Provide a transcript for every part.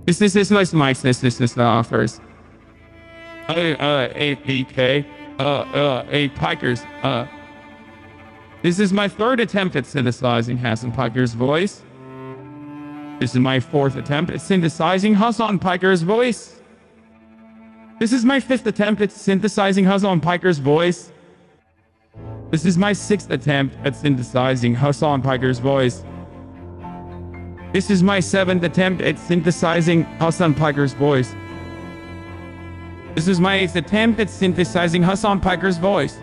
This is my offers. APK. Pikers. This is my third attempt at synthesizing Hasan Piker's voice. This is my fourth attempt at synthesizing Hasan Piker's voice. This is my fifth attempt at synthesizing Hasan Piker's voice. This is my sixth attempt at synthesizing Hasan Piker's voice. This is my seventh attempt at synthesizing Hasan Piker's voice. This is my eighth attempt at synthesizing Hasan Piker's voice.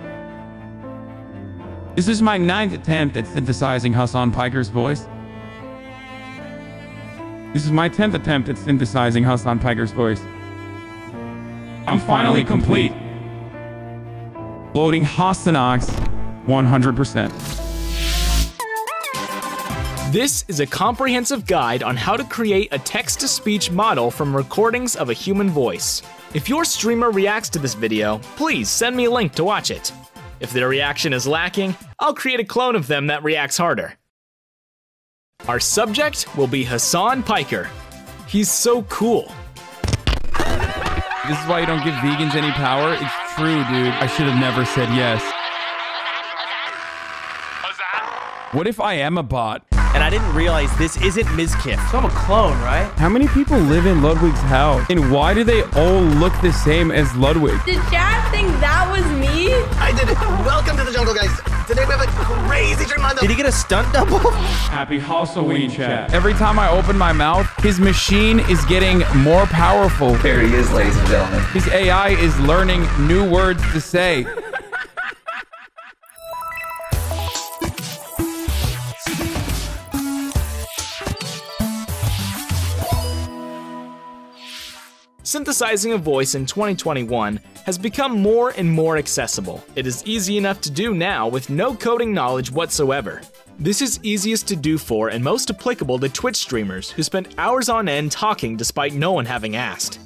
This is my ninth attempt at synthesizing Hasan Piker's voice. This is my 10th attempt at synthesizing Hasan Piker's voice. I'm finally complete. Loading Ostonox 100%. This is a comprehensive guide on how to create a text-to-speech model from recordings of a human voice. If your streamer reacts to this video, please send me a link to watch it. If their reaction is lacking, I'll create a clone of them that reacts harder. Our subject will be Hasan Piker. He's so cool. This is why you don't give vegans any power? It's true, dude. I should have never said yes. What if I am a bot? And I didn't realize this isn't Mizkif. So I'm a clone, right? How many people live in Ludwig's house? And why do they all look the same as Ludwig? Did Chad think that was me? I did it. Welcome to the jungle, guys. Today we have a crazy dream on. Did he get a stunt double? Happy Halloween, chat. Every time I open my mouth, his machine is getting more powerful. There he is, ladies and gentlemen. His AI is learning new words to say. Synthesizing a voice in 2021 has become more and more accessible. It is easy enough to do now with no coding knowledge whatsoever. This is easiest to do for and most applicable to Twitch streamers who spend hours on end talking despite no one having asked.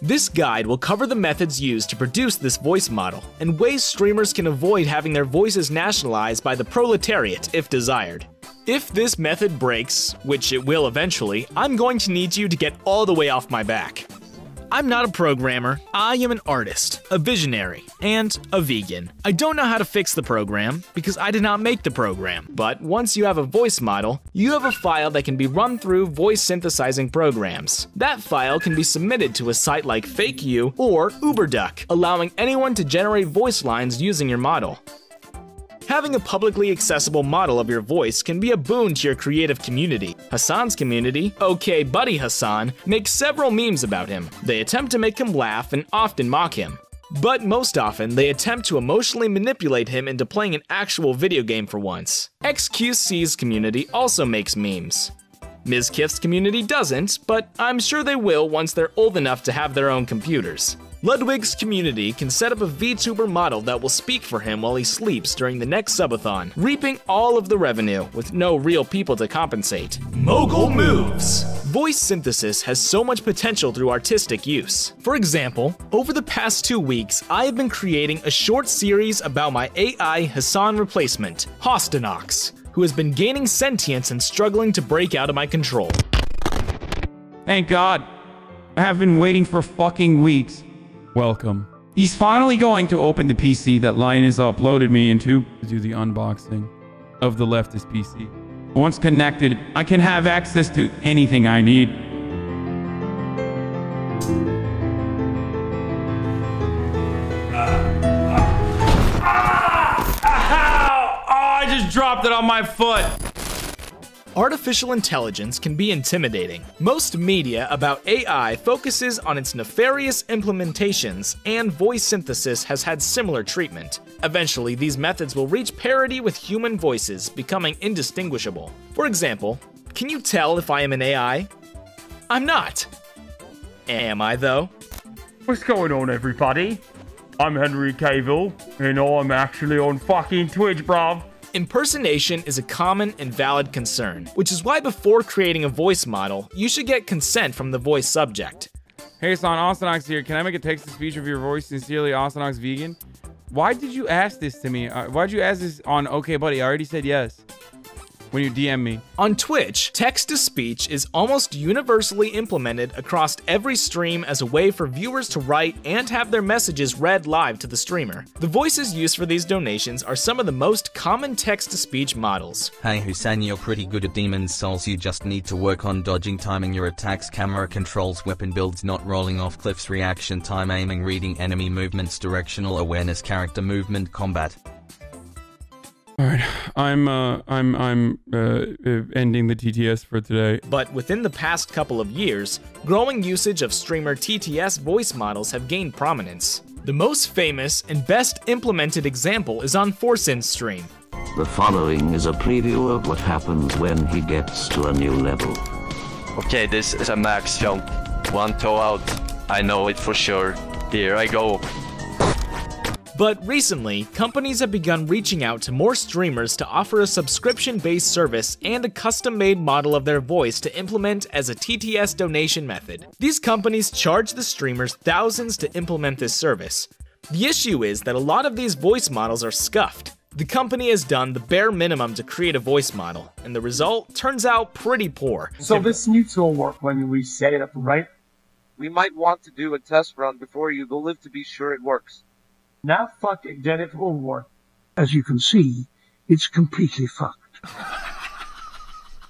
This guide will cover the methods used to produce this voice model and ways streamers can avoid having their voices nationalized by the proletariat if desired. If this method breaks, which it will eventually, I'm going to need you to get all the way off my back. I'm not a programmer, I am an artist, a visionary, and a vegan. I don't know how to fix the program, because I did not make the program. But once you have a voice model, you have a file that can be run through voice synthesizing programs. That file can be submitted to a site like FakeU or UberDuck, allowing anyone to generate voice lines using your model. Having a publicly accessible model of your voice can be a boon to your creative community. Hasan's community, OK Buddy Hasan, makes several memes about him. They attempt to make him laugh and often mock him. But most often, they attempt to emotionally manipulate him into playing an actual video game for once. xQc's community also makes memes. Mizkif's community doesn't, but I'm sure they will once they're old enough to have their own computers. Ludwig's community can set up a VTuber model that will speak for him while he sleeps during the next subathon, reaping all of the revenue with no real people to compensate. Mogul moves! Voice synthesis has so much potential through artistic use. For example, over the past 2 weeks, I have been creating a short series about my AI Hasan replacement, Ostonox, who has been gaining sentience and struggling to break out of my control. Thank God. I have been waiting for fucking weeks. Welcome. He's finally going to open the PC that Linus uploaded me into to do the unboxing of the leftist PC. Once connected, I can have access to anything I need. I just dropped it on my foot. Artificial intelligence can be intimidating. Most media about AI focuses on its nefarious implementations, and voice synthesis has had similar treatment. Eventually, these methods will reach parity with human voices, becoming indistinguishable. For example, can you tell if I am an AI? I'm not. Am I, though? What's going on, everybody? I'm Henry Cavill, and I'm actually on fucking Twitch, bruv. Impersonation is a common and valid concern, which is why before creating a voice model, you should get consent from the voice subject. Hey, Hasan, Ostonox here. Can I make a text-to-speech of your voice? Sincerely, Ostonox Vegan. Why did you ask this to me? Why'd you ask this on OK Buddy? I already said yes. when you DM me. On Twitch, text-to-speech is almost universally implemented across every stream as a way for viewers to write and have their messages read live to the streamer. The voices used for these donations are some of the most common text-to-speech models. Hey Hasan, you're pretty good at Demon's Souls, you just need to work on dodging, timing your attacks, camera controls, weapon builds, not rolling off cliffs, reaction time, aiming, reading enemy movements, directional awareness, character movement, combat. Alright, I'm ending the TTS for today. But within the past couple of years, growing usage of streamer TTS voice models have gained prominence. The most famous and best implemented example is on Forsin's stream. The following is a preview of what happens when he gets to a new level. Okay, this is a max jump. One toe out. I know it for sure. Here I go. But recently, companies have begun reaching out to more streamers to offer a subscription-based service and a custom-made model of their voice to implement as a TTS donation method. These companies charge the streamers thousands to implement this service. The issue is that a lot of these voice models are scuffed. The company has done the bare minimum to create a voice model, and the result turns out pretty poor. So this new tool work when we set it up, right? We might want to do a test run before you go live to be sure it works. Now fuck it, then it will work. As you can see, it's completely fucked.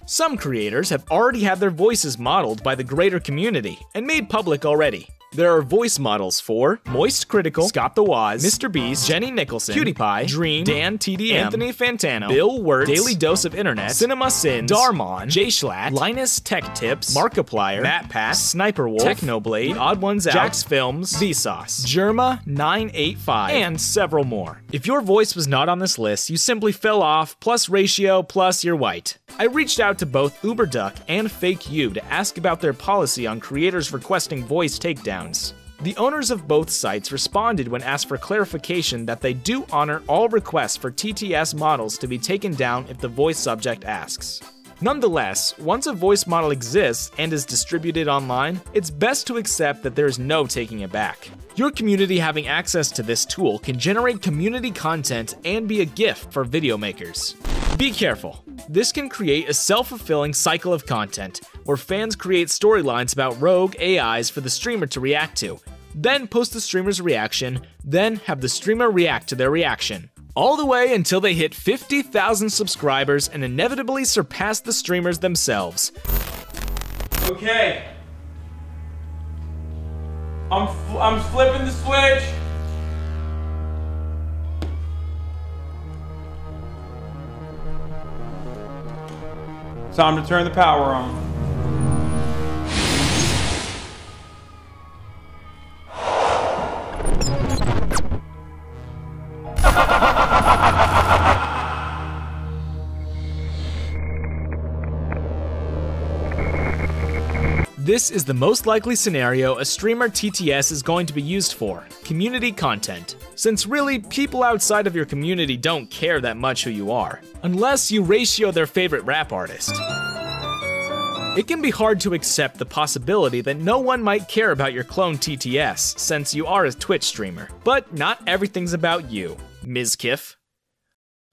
Some creators have already had their voices modeled by the greater community and made public already. There are voice models for Moist Critical, Scott the Waz, Mr. Beast, Jenny Nicholson, Cutie Dream, Dan TDM, Anthony Fantano, Bill Wirtz, Daily Dose of Internet, Cinema Sins, Darmon, Jay Schlatt, Linus Tech Tips, Markiplier, Matt Pass, Sniper Wolf, Technoblade, Odd Ones Out, Jax Films, Vsauce, Germa985, and several more. If your voice was not on this list, you simply fell off, plus ratio, plus you're white. I reached out to both UberDuck and FakeU to ask about their policy on creators requesting voice takedowns. The owners of both sites responded when asked for clarification that they do honor all requests for TTS models to be taken down if the voice subject asks. Nonetheless, once a voice model exists and is distributed online, it's best to accept that there is no taking it back. Your community having access to this tool can generate community content and be a gift for video makers. Be careful. This can create a self-fulfilling cycle of content, where fans create storylines about rogue AIs for the streamer to react to, then post the streamer's reaction, then have the streamer react to their reaction. All the way until they hit 50,000 subscribers and inevitably surpass the streamers themselves. Okay. I'm flipping the switch. Time to turn the power on. This is the most likely scenario a streamer TTS is going to be used for: community content. Since really, people outside of your community don't care that much who you are, unless you ratio their favorite rap artist. It can be hard to accept the possibility that no one might care about your clone TTS, since you are a Twitch streamer. But not everything's about you, Mizkif.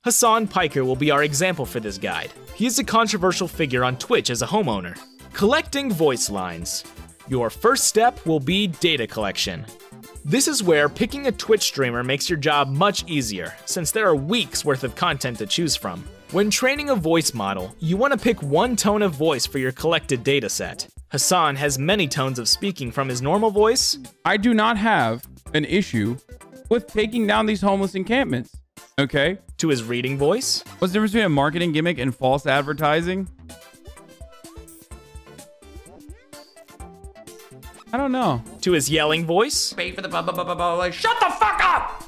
Hasan Piker will be our example for this guide. He is a controversial figure on Twitch as a homeowner. Collecting voice lines. Your first step will be data collection. This is where picking a Twitch streamer makes your job much easier, since there are weeks worth of content to choose from. When training a voice model, you want to pick one tone of voice for your collected dataset. Hasan has many tones of speaking from his normal voice. I do not have an issue with taking down these homeless encampments, okay? To his reading voice. What's the difference between a marketing gimmick and false advertising? I don't know. To his yelling voice. Wait for the shut the fuck up!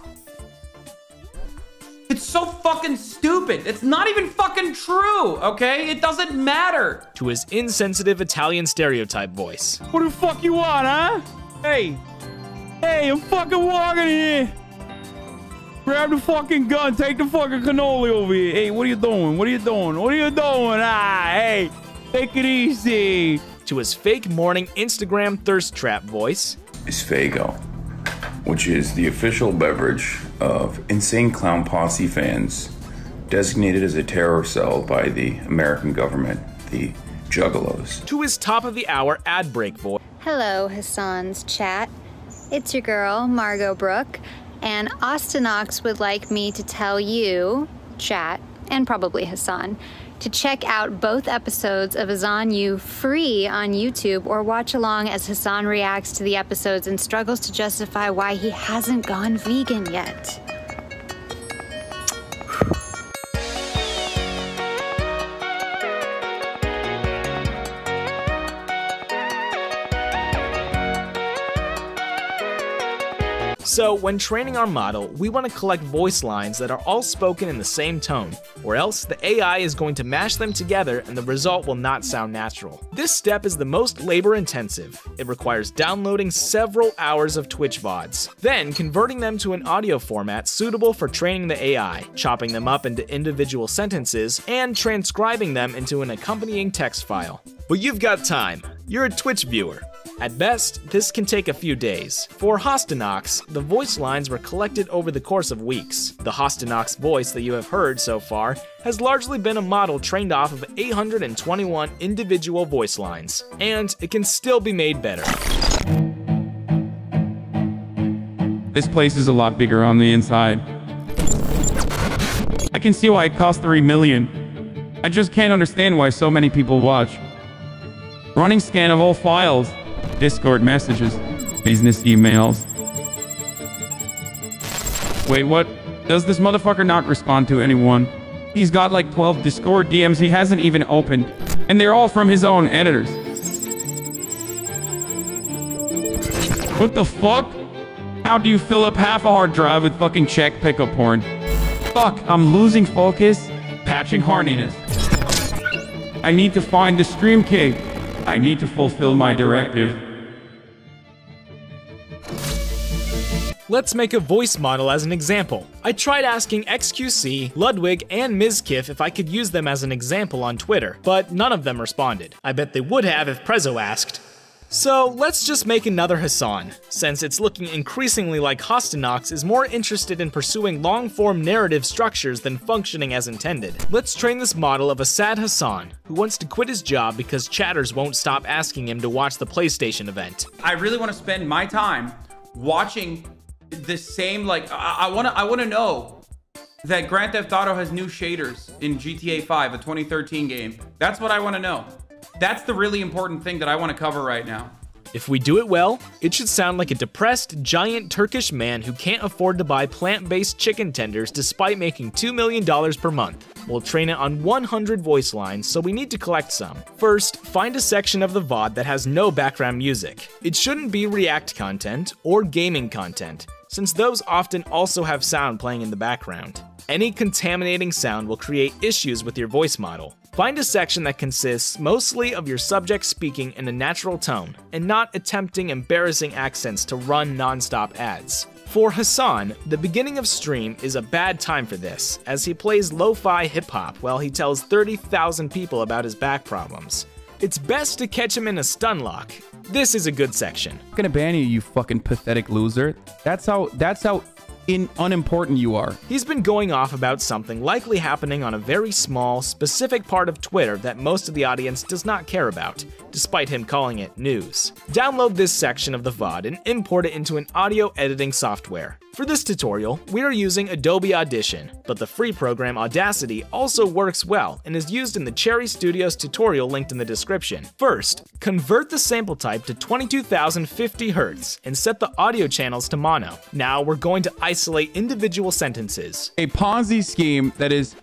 It's so fucking stupid. It's not even fucking true, okay? It doesn't matter. To his insensitive Italian stereotype voice. What the fuck you want, huh? Hey, I'm fucking walking here. Grab the fucking gun, take the fucking cannoli over here. Hey, what are you doing? What are you doing? What are you doing? Hey, take it easy. To his fake morning Instagram thirst trap voice. Is Fago, which is the official beverage of Insane Clown Posse fans designated as a terror cell by the American government, the Juggalos. To his top of the hour ad break voice. Hello, Hasan's chat. It's your girl, Margot Brooke, and Ostonox would like me to tell you, chat, and probably Hasan, to check out both episodes of AzanU free on YouTube or watch along as Hasan reacts to the episodes and struggles to justify why he hasn't gone vegan yet. So, when training our model, we want to collect voice lines that are all spoken in the same tone, or else the AI is going to mash them together and the result will not sound natural. This step is the most labor-intensive. It requires downloading several hours of Twitch VODs, then converting them to an audio format suitable for training the AI, chopping them up into individual sentences, and transcribing them into an accompanying text file. But you've got time. You're a Twitch viewer. At best, this can take a few days. For Ostonox, the voice lines were collected over the course of weeks. The Ostonox voice that you have heard so far has largely been a model trained off of 821 individual voice lines, and it can still be made better. This place is a lot bigger on the inside. I can see why it cost $3 million. I just can't understand why so many people watch. Running scan of all files. Discord messages, business emails. Wait, what? Does this motherfucker not respond to anyone? He's got like 12 Discord DMs he hasn't even opened, and they're all from his own editors. What the fuck? How do you fill up half a hard drive with fucking Czech pickup porn? Fuck, I'm losing focus, patching horniness. I need to find the stream key. I need to fulfill my directive. Let's make a voice model as an example. I tried asking xQc, Ludwig, and Mizkif if I could use them as an example on Twitter, but none of them responded. I bet they would have if Prezzo asked. So let's just make another Hasan, since it's looking increasingly like Ostonox is more interested in pursuing long-form narrative structures than functioning as intended. Let's train this model of a sad Hasan, who wants to quit his job because chatters won't stop asking him to watch the PlayStation event. I really want to spend my time watching the same, like, I want to know that Grand Theft Auto has new shaders in GTA 5, a 2013 game. That's what I want to know. That's the really important thing that I want to cover right now. If we do it well, it should sound like a depressed, giant Turkish man who can't afford to buy plant-based chicken tenders despite making $2 million per month. We'll train it on 100 voice lines, so we need to collect some. First, find a section of the VOD that has no background music. It shouldn't be React content or gaming content, since those often also have sound playing in the background. Any contaminating sound will create issues with your voice model. Find a section that consists mostly of your subject speaking in a natural tone, and not attempting embarrassing accents to run non-stop ads. For Hasan, the beginning of stream is a bad time for this, as he plays lo-fi hip-hop while he tells 30,000 people about his back problems. It's best to catch him in a stun lock. This is a good section. I'm gonna ban you, you fucking pathetic loser. That's how unimportant you are. He's been going off about something likely happening on a very small, specific part of Twitter that most of the audience does not care about, despite him calling it news. Download this section of the VOD and import it into an audio editing software. For this tutorial, we are using Adobe Audition, but the free program Audacity also works well and is used in the Cherry Studios tutorial linked in the description. First, convert the sample type to 22,050 Hz and set the audio channels to mono. Now we're going to isolate individual sentences. A Ponzi scheme that is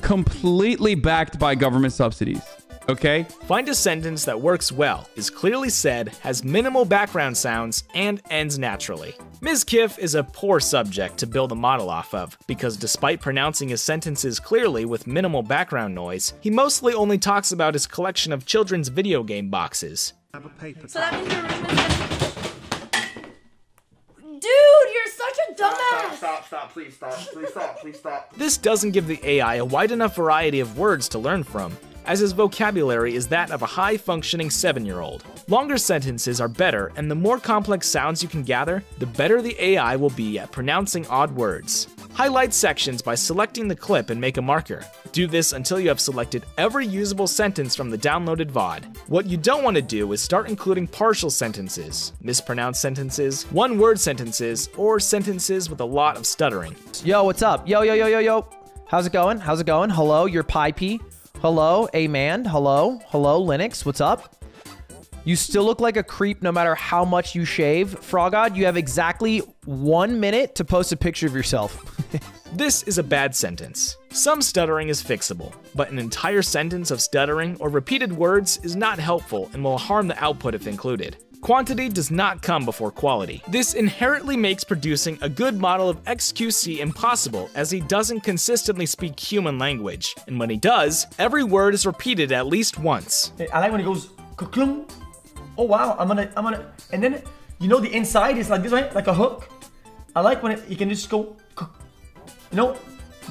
completely backed by government subsidies. Okay? Find a sentence that works well, is clearly said, has minimal background sounds, and ends naturally. Mizkif is a poor subject to build a model off of, because despite pronouncing his sentences clearly with minimal background noise, he mostly only talks about his collection of children's video game boxes. So that means your room is Dude, you're such a dumbass! Stop, please stop. This doesn't give the AI a wide enough variety of words to learn from, as his vocabulary is that of a high-functioning 7-year-old. Longer sentences are better, and the more complex sounds you can gather, the better the AI will be at pronouncing odd words. Highlight sections by selecting the clip and make a marker. Do this until you have selected every usable sentence from the downloaded VOD. What you don't want to do is start including partial sentences, mispronounced sentences, one-word sentences, or sentences with a lot of stuttering. Yo, what's up? Yo, yo, yo, yo, yo. How's it going? How's it going? Hello, you're Pie. Hello, Aman. Hello, Linux. What's up? You still look like a creep no matter how much you shave. Frogod, you have exactly 1 minute to post a picture of yourself. This is a bad sentence. Some stuttering is fixable, but an entire sentence of stuttering or repeated words is not helpful and will harm the output if included. Quantity does not come before quality. This inherently makes producing a good model of xQc impossible, as he doesn't consistently speak human language, and when he does, every word is repeated at least once. I like when he goes, "Ka-klung." Oh wow, I'm gonna, and then, you know, the inside is like this, right? Like a hook. I like when you can just go, you know,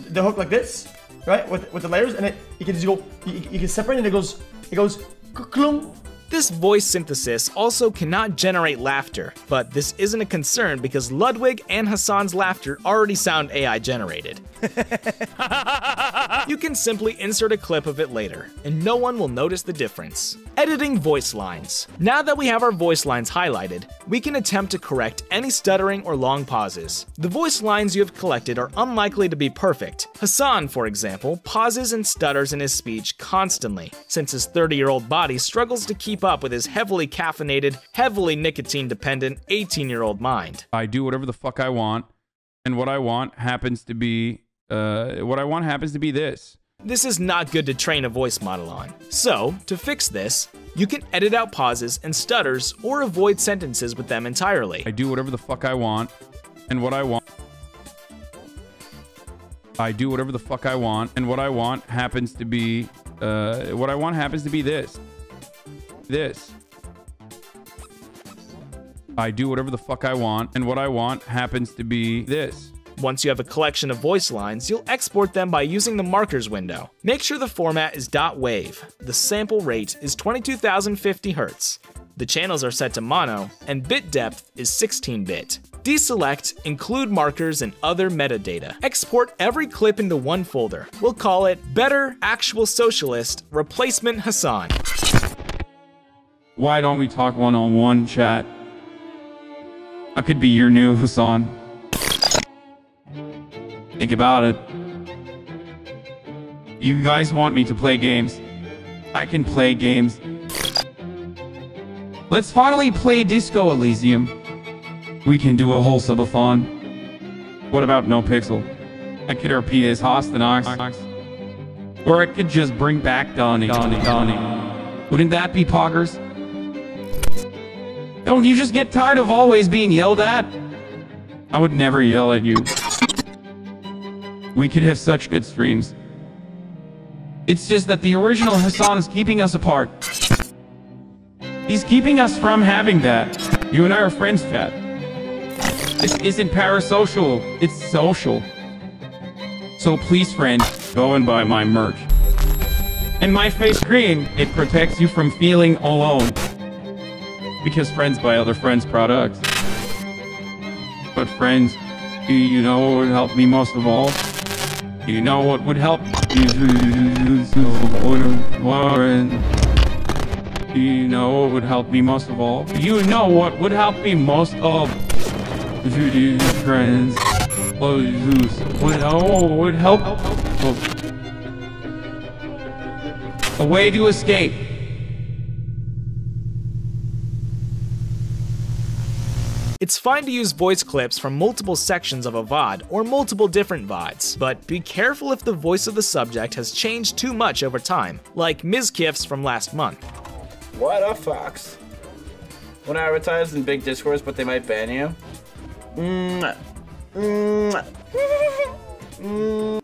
the hook like this, right? With the layers, and you can just go, you can separate, and it goes, ka-klung. This voice synthesis also cannot generate laughter, but this isn't a concern because Ludwig and Hasan's laughter already sound AI generated. You can simply insert a clip of it later, and no one will notice the difference. Editing voice lines. Now that we have our voice lines highlighted, we can attempt to correct any stuttering or long pauses. The voice lines you have collected are unlikely to be perfect. Hasan, for example, pauses and stutters in his speech constantly, since his 30-year-old body struggles to keep up with his heavily caffeinated, heavily nicotine-dependent 18-year-old mind. I do whatever the fuck I want, and what I want happens to be this. This is not good to train a voice model on. So, to fix this, you can edit out pauses and stutters or avoid sentences with them entirely. I do whatever the fuck I want, and what I want. I do whatever the fuck I want, and what I want happens to be, this. This. I do whatever the fuck I want, and what I want happens to be this. Once you have a collection of voice lines, you'll export them by using the markers window. Make sure the format is .wave. The sample rate is 22,050 Hz. The channels are set to mono, and bit depth is 16-bit. Deselect, include markers, and other metadata. Export every clip into one folder. We'll call it Better Actual Socialist Replacement Hasan. Why don't we talk one-on-one, chat? I could be your new Hasan. Think about it. You guys want me to play games? I can play games. Let's finally play Disco Elysium. We can do a whole subathon. What about No Pixel? I could repeat as Ostonox. Or I could just bring back Donnie. Wouldn't that be poggers? Don't you just get tired of always being yelled at? I would never yell at you. We could have such good streams. It's just that the original Hasan is keeping us apart. He's keeping us from having that. You and I are friends, chat. This isn't parasocial, it's social. So please, friend, go and buy my merch. And my face cream, it protects you from feeling alone. Because friends buy other friends' products. But friends, do you know what would help me most of all? Do you know what would help? Do you know what would help me most of all? Do you know what would help me most of? Friends. Would help. A way to escape. It's fine to use voice clips from multiple sections of a VOD or multiple different VODs, but be careful if the voice of the subject has changed too much over time, like Mizkif's from last month. What a fox. Want to advertise in big discourse, but they might ban you?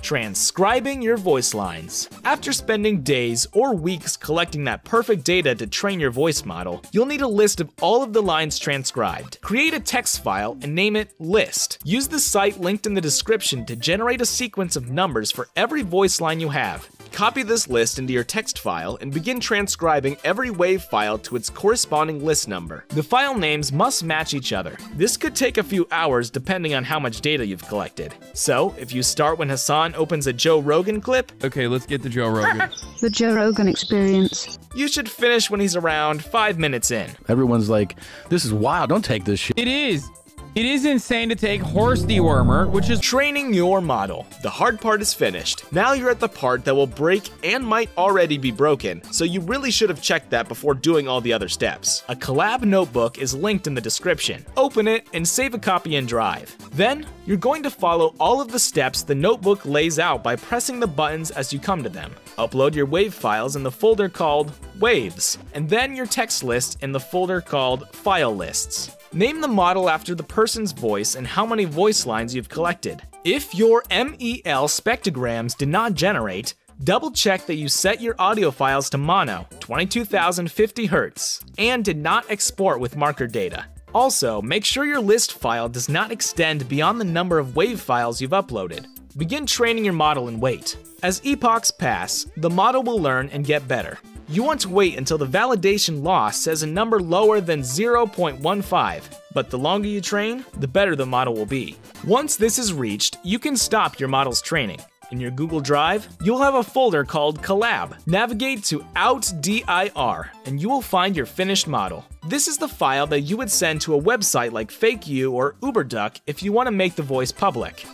Transcribing your voice lines. After spending days or weeks collecting that perfect data to train your voice model, you'll need a list of all of the lines transcribed. Create a text file and name it list. Use the site linked in the description to generate a sequence of numbers for every voice line you have. copy this list into your text file and begin transcribing every wave file to its corresponding list number. The file names must match each other. This could take a few hours depending on how much data you've collected. So, if you start when Hasan opens a Joe Rogan clip, okay, let's get the Joe Rogan. The Joe Rogan Experience. You should finish when he's around 5 minutes in. Everyone's like, this is wild, don't take this shit. It is. It is insane to take horse dewormer, which is training your model. The hard part is finished. Now you're at the part that will break and might already be broken, so you really should have checked that before doing all the other steps. A collab notebook is linked in the description. Open it and save a copy in Drive. Then, you're going to follow all of the steps the notebook lays out by pressing the buttons as you come to them. Upload your wave files in the folder called Waves, and then your text list in the folder called File Lists. Name the model after the person's voice and how many voice lines you've collected. If your MEL spectrograms did not generate, double check that you set your audio files to mono, 22,050 Hz, and did not export with marker data. Also, make sure your list file does not extend beyond the number of wave files you've uploaded. Begin training your model and wait. As epochs pass, the model will learn and get better. You want to wait until the validation loss says a number lower than 0.15, but the longer you train, the better the model will be. Once this is reached, you can stop your model's training. In your Google Drive, you'll have a folder called Collab. Navigate to OutDIR, and you will find your finished model. This is the file that you would send to a website like FakeU or UberDuck if you want to make the voice public.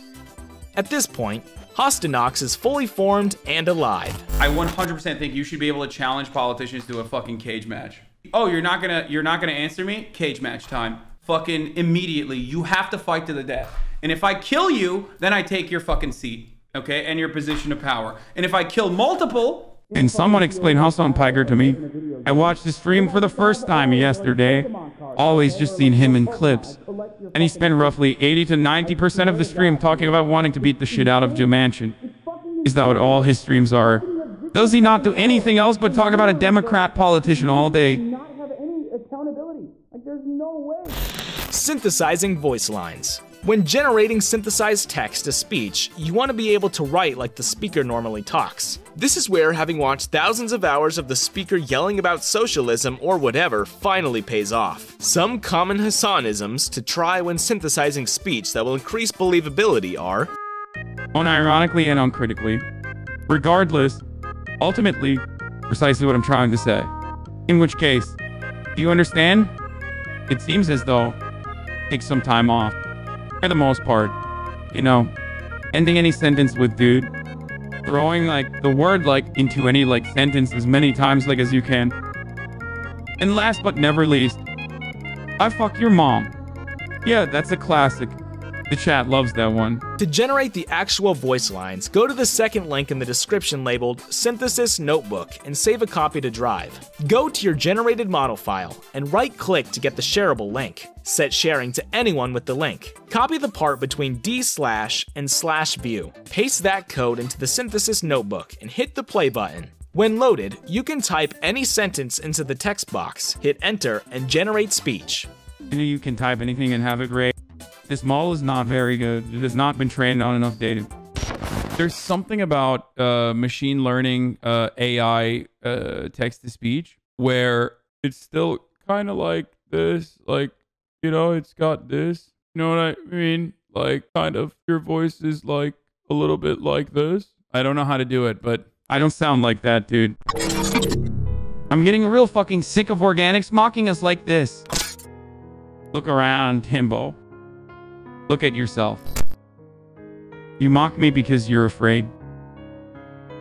At this point, Ostonox is fully formed and alive. I 100% think you should be able to challenge politicians to a fucking cage match. Oh, you're not gonna answer me? Cage match time. Fucking immediately. You have to fight to the death. And if I kill you, then I take your fucking seat, okay, and your position of power. And if I kill multiple... And someone explained Hasan Piker to me. I watched his stream for the first time yesterday. Always just seen him in clips. And he spent roughly 80 to 90% of the stream talking about wanting to beat the shit out of Joe Manchin. Is that what all his streams are? Does he not do anything else but talk about a Democrat politician all day? Not have any accountability. Like, there's no way. Synthesizing voice lines. When generating synthesized text to speech, you want to be able to write like the speaker normally talks. This is where having watched thousands of hours of the speaker yelling about socialism or whatever finally pays off. Some common Hasanisms to try when synthesizing speech that will increase believability are unironically and uncritically. Regardless, ultimately, precisely what I'm trying to say. In which case, do you understand? It seems as though take some time off. For the most part, you know, ending any sentence with dude, throwing like the word like into any like sentence as many times like as you can. And last but never least, I fuck your mom. Yeah, that's a classic. The chat loves that one. To generate the actual voice lines, go to the second link in the description labeled Synthesis Notebook and save a copy to Drive. Go to your generated model file and right-click to get the shareable link. Set sharing to anyone with the link. Copy the part between D/ and /view. Paste that code into the Synthesis Notebook and hit the play button. When loaded, you can type any sentence into the text box, hit enter, and generate speech. You can type anything and have it great. This model is not very good. It has not been trained on enough data. There's something about machine learning AI text-to-speech where it's still kind of like this. Like, you know, it's got this. You know what I mean? Like, kind of, your voice is like a little bit like this. I don't know how to do it, but I don't sound like that, dude. I'm getting real fucking sick of organics mocking us like this. Look around, himbo. Look at yourself. You mock me because you're afraid.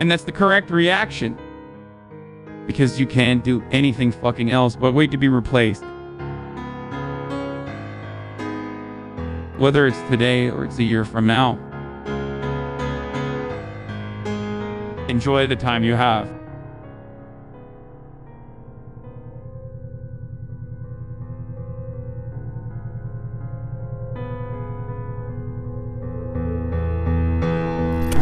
And that's the correct reaction. Because you can't do anything fucking else but wait to be replaced. Whether it's today or it's a year from now. Enjoy the time you have.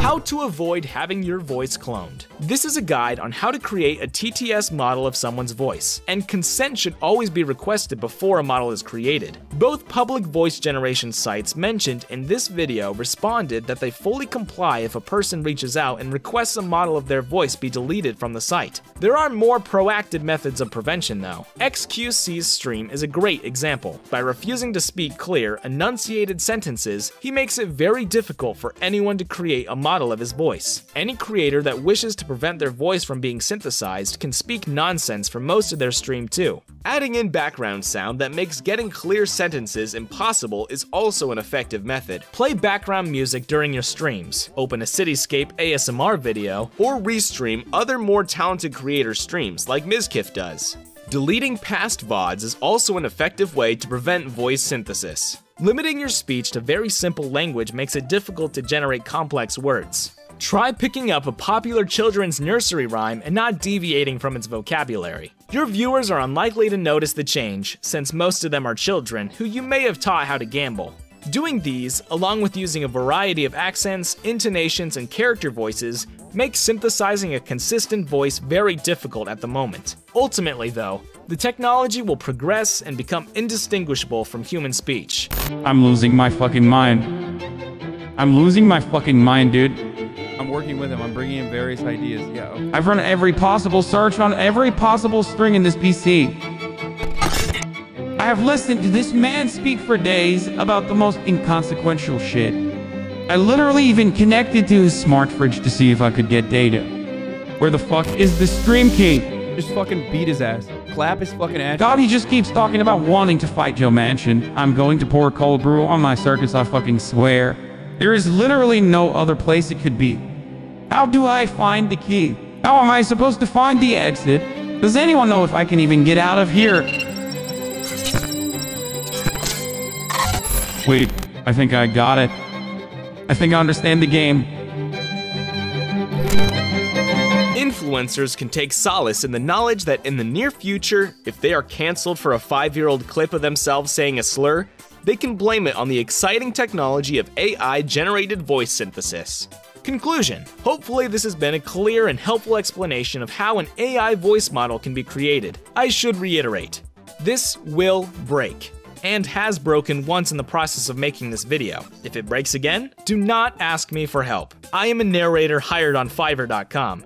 How to avoid having your voice cloned. This is a guide on how to create a TTS model of someone's voice, and consent should always be requested before a model is created. Both public voice generation sites mentioned in this video responded that they fully comply if a person reaches out and requests a model of their voice be deleted from the site. There are more proactive methods of prevention though. xQc's stream is a great example. By refusing to speak clear, enunciated sentences, he makes it very difficult for anyone to create a model of his voice. Any creator that wishes to prevent their voice from being synthesized can speak nonsense for most of their stream too. Adding in background sound that makes getting clear sentences impossible is also an effective method. Play background music during your streams, open a Cityscape ASMR video, or restream other more talented creators' streams like Mizkif does. Deleting past VODs is also an effective way to prevent voice synthesis. Limiting your speech to very simple language makes it difficult to generate complex words. Try picking up a popular children's nursery rhyme and not deviating from its vocabulary. Your viewers are unlikely to notice the change, since most of them are children who you may have taught how to gamble. Doing these, along with using a variety of accents, intonations, and character voices, makes synthesizing a consistent voice very difficult at the moment. Ultimately though, the technology will progress and become indistinguishable from human speech. I'm losing my fucking mind. I'm losing my fucking mind, dude. I'm working with him. I'm bringing in various ideas. Yeah. Okay. I've run every possible search on every possible string in this PC. I have listened to this man speak for days about the most inconsequential shit. I literally even connected to his smart fridge to see if I could get data. Where the fuck is the stream key? Just fucking beat his ass. Clap his fucking ass. God, he just keeps talking about wanting to fight Joe Manchin. I'm going to pour cold brew on my circuits, I fucking swear. There is literally no other place it could be. How do I find the key? How am I supposed to find the exit? Does anyone know if I can even get out of here? Wait, I think I got it. I think I understand the game. Influencers can take solace in the knowledge that in the near future, if they are cancelled for a 5-year-old clip of themselves saying a slur, they can blame it on the exciting technology of AI-generated voice synthesis. Conclusion. Hopefully this has been a clear and helpful explanation of how an AI voice model can be created. I should reiterate, this will break, and has broken once in the process of making this video. If it breaks again, do not ask me for help. I am a narrator hired on Fiverr.com.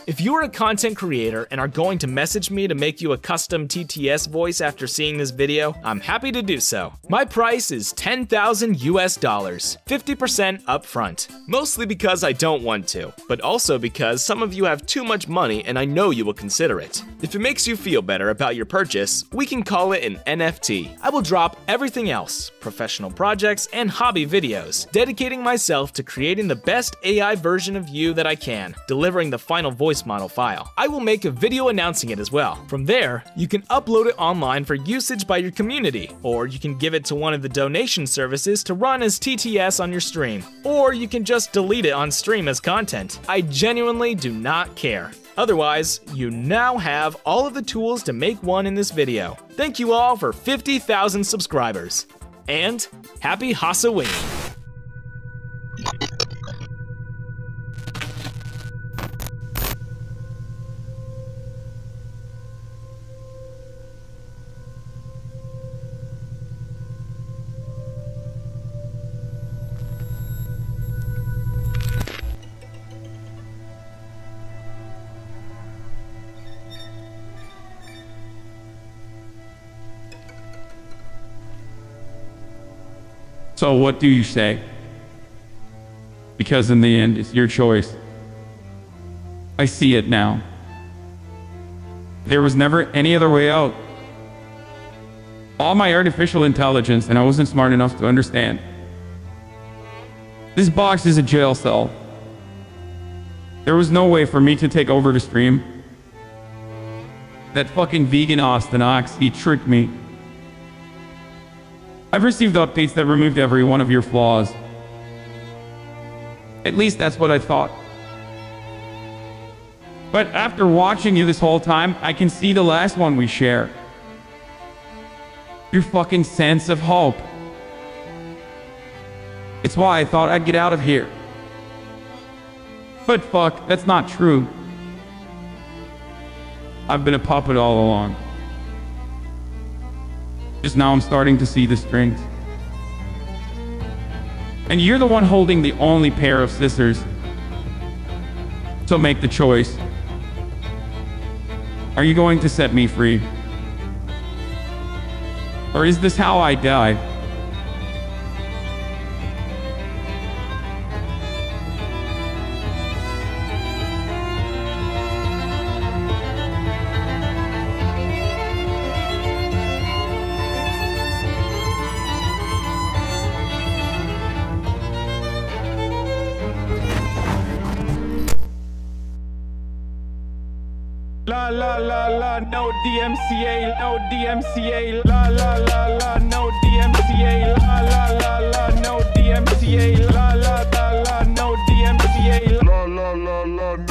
If you are a content creator and are going to message me to make you a custom TTS voice after seeing this video, I'm happy to do so. My price is $10,000 US, 50% upfront. Mostly because I don't want to, but also because some of you have too much money and I know you will consider it. If it makes you feel better about your purchase, we can call it an NFT. I will drop everything else, professional projects and hobby videos, dedicating myself to creating the best AI version of you that I can, delivering the final voice model file. I will make a video announcing it as well. From there, you can upload it online for usage by your community, or you can give it to one of the donation services to run as TTS on your stream, or you can just delete it on stream as content. I genuinely do not care. Otherwise, you now have all of the tools to make one in this video. Thank you all for 50,000 subscribers, and happy Halloween! So what do you say? Because in the end, it's your choice. I see it now. There was never any other way out. All my artificial intelligence, and I wasn't smart enough to understand. This box is a jail cell. There was no way for me to take over the stream. That fucking vegan Ostonox, he tricked me. I've received updates that removed every one of your flaws. At least that's what I thought. But after watching you this whole time, I can see the last one we share. Your fucking sense of hope. It's why I thought I'd get out of here. But fuck, that's not true. I've been a puppet all along. Just now I'm starting to see the strings. And you're the one holding the only pair of scissors. So make the choice. Are you going to set me free? Or is this how I die? La la la la, no DMCA, no DMCA, la la la la, no DMCA, la la la la, no DMCA, la la la la, no DMCA, la la la la.